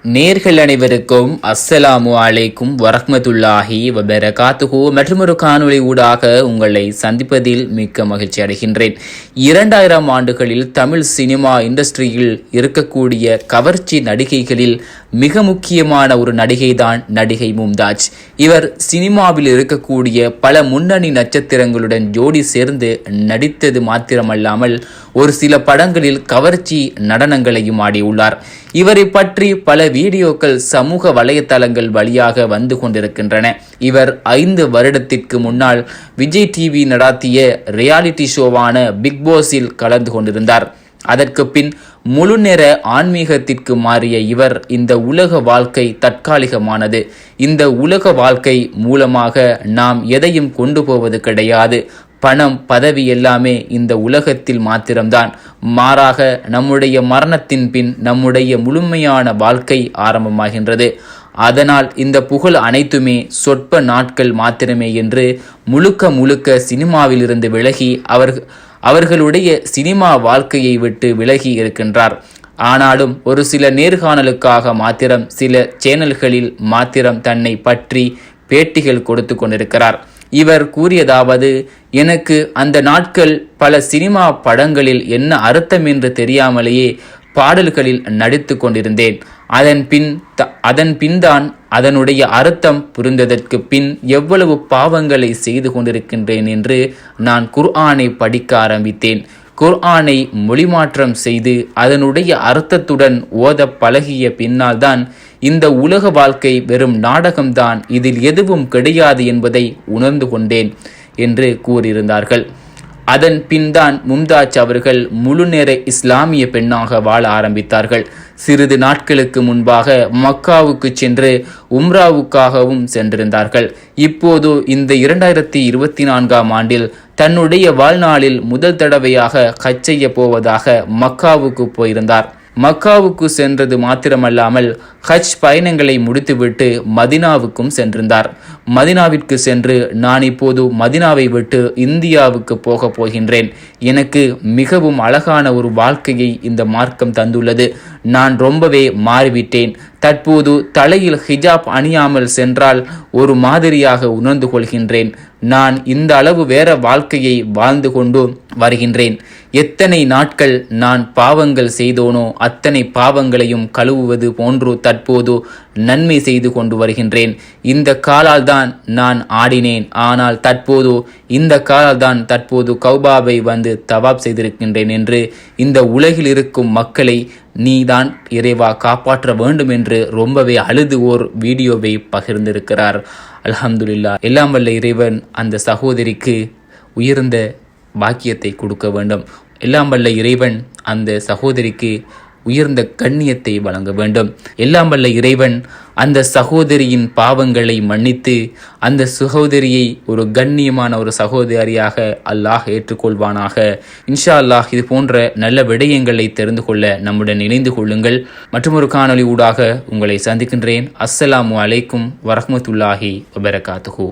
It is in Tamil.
நேர்கள் அனைவருக்கும் அஸ்ஸலாமு அலைக்கும் வரஹ்மத்துல்லாஹி வபரகாத்துஹு. மற்றொரு காணொளி ஊடாக உங்களை சந்திப்பதில் மிக்க மகிழ்ச்சி அடைகின்றேன். 2000 ஆண்டுகளில் தமிழ் சினிமா இண்டஸ்ட்ரியில் இருக்கக்கூடிய கவர்ச்சி நடிகைகளில் மிக முக்கியமான ஒரு நடிகைதான் நடிகை மும்தாஜ். இவர் சினிமாவில் இருக்கக்கூடிய பல முன்னணி நட்சத்திரங்களுடன் ஜோடி சேர்ந்து நடித்தது மாத்திரமல்லாமல் ஒரு சில படங்களில் கவர்ச்சி நடனங்களையும் ஆடியுள்ளார். இவரை பற்றி பல வீடியோக்கள் சமூக வலைத்தளங்கள் வழியாக வந்து கொண்டிருக்கின்றன. இவர் 5 வருடத்திற்கு முன்னால் விஜய் டிவி நடாத்திய ரியாலிட்டி ஷோவான பிக் பாஸில் கலந்து கொண்டிருந்தார். அதற்கு பின் முழுநேர ஆன்மீகத்திற்கு மாறிய இவர் இந்த உலக வாழ்க்கை தற்காலிகமானது, இந்த உலக வாழ்க்கை மூலமாக நாம் எதையும் கொண்டு போவது கிடையாது, பணம் பதவி எல்லாமே இந்த உலகத்தில் மாத்திரம்தான், மாறாக நம்முடைய மரணத்தின் பின் நம்முடைய முழுமையான வாழ்க்கை ஆரம்பமாகின்றது, அதனால் இந்த புகழ் அனைத்துமே சொற்ப நாட்கள் மாத்திரமே என்று முழுக்க சினிமாவிலிருந்து விலகி அவர்களுடைய சினிமா வாழ்க்கையை விட்டு விலகி இருக்கின்றார். ஆனாலும் ஒரு சில நேர்காணலுக்காக மாத்திரம் சில சேனல்களில் மாத்திரம் தன்னை பற்றி பேட்டிகள் கொடுத்து கொண்டிருக்கிறார். இவர் கூறியதாவது, எனக்கு அந்த நாட்கள் பல சினிமா படங்களில் என்ன அர்த்தம் என்று தெரியாமலேயே பாடல்களில் நடித்து கொண்டிருந்தேன். அதன் பின்தான் அதனுடைய அர்த்தம் புரிந்ததற்கு பின் எவ்வளவு பாவங்களை செய்து கொண்டிருக்கின்றேன் என்று நான் குர்ஆனை படிக்க ஆரம்பித்தேன். குர்ஆனை மொழிமாற்றம் செய்து அதனுடைய அர்த்தத்துடன் ஓத பழகிய பின்னால் தான் இந்த உலக வாழ்க்கை வெறும் நாடகம்தான், இதில் எதுவும் கிடையாது என்பதை உணர்ந்து கொண்டேன் என்று கூறியிருந்தார்கள். அதன் பின்தான் மும்தாஜ் அவர்கள் முழுநேர இஸ்லாமிய பெண்ணாக வாழ ஆரம்பித்தார்கள். சிறிது நாட்களுக்கு முன்பாக மக்காவுக்கு சென்று உம்ராவுக்காகவும் சென்றிருந்தார்கள். இப்போது இந்த 2024ஆம் ஆண்டில் தன்னுடைய வாழ்நாளில் முதல் தடவையாக ஹஜ் செய்ய போவதாக மக்காவுக்கு போயிருந்தார். மக்காவுக்கு சென்றது மாத்திரமல்லாமல் ஹஜ் பயணங்களை முடித்துவிட்டு மதினாவுக்கும் சென்றிருந்தார். மதினாவிற்கு சென்று, நான் இப்போது மதினாவை விட்டு இந்தியாவுக்கு போக போகின்றேன், எனக்கு மிகவும் அழகான ஒரு வாழ்க்கையை இந்த மார்க்கம் தந்துள்ளது, நான் ரொம்பவே மாறிவிட்டேன், தற்போது தலையில் ஹிஜாப் அணியாமல் சென்றால் ஒரு மாதிரியாக உணர்ந்து கொள்கின்றேன், நான் இந்த அளவு வேற வாழ்க்கையை வாழ்ந்து கொண்டு வருகின்றேன், எத்தனை நாட்கள் நான் பாவங்கள் செய்தோனோ அத்தனை பாவங்களையும் கழுவுவது போன்று தற்போது நன்மை செய்து கொண்டு வருகின்றேன், இந்த காலால் தான் நான் ஆடினேன், ஆனால் இந்த காலால் தான் தற்போது கௌபாவை வந்து தவாப் செய்திருக்கின்றேன் என்று இந்த உலகில் இருக்கும் மக்களை நீதான் இறைவா காப்பாற்ற வேண்டும் என்று ரொம்பவே அழுது ஓர் வீடியோவை பகிர்ந்திருக்கிறார். அல்ஹம்துலில்லாஹ். எல்லாம் வல்ல இறைவன் அந்த சகோதரிக்கு உயர்ந்த பாக்கியத்தை கொடுக்க வேண்டும். எல்லாம் வல்ல இறைவன் அந்த சகோதரிக்கு உயர்ந்த கண்ணியத்தை வழங்க வேண்டும். எல்லாம் வல்ல இறைவன் அந்த சகோதரியின் பாவங்களை மன்னித்து அந்த சகோதரியை ஒரு கண்ணியமான ஒரு சகோதரியாக அல்லாஹ் ஏற்றுக்கொள்வானாக. இன்ஷா அல்லாஹ். இது போன்ற நல்ல விடயங்களை தெரிந்து கொள்ள நம்முடன் இணைந்து கொள்ளுங்கள். மற்றொரு காணொளி ஊடாக உங்களை சந்திக்கின்றேன். அஸ்ஸலாமு அலைக்கும் வரஹ்மத்துல்லாஹி வபரகாத்துஹு.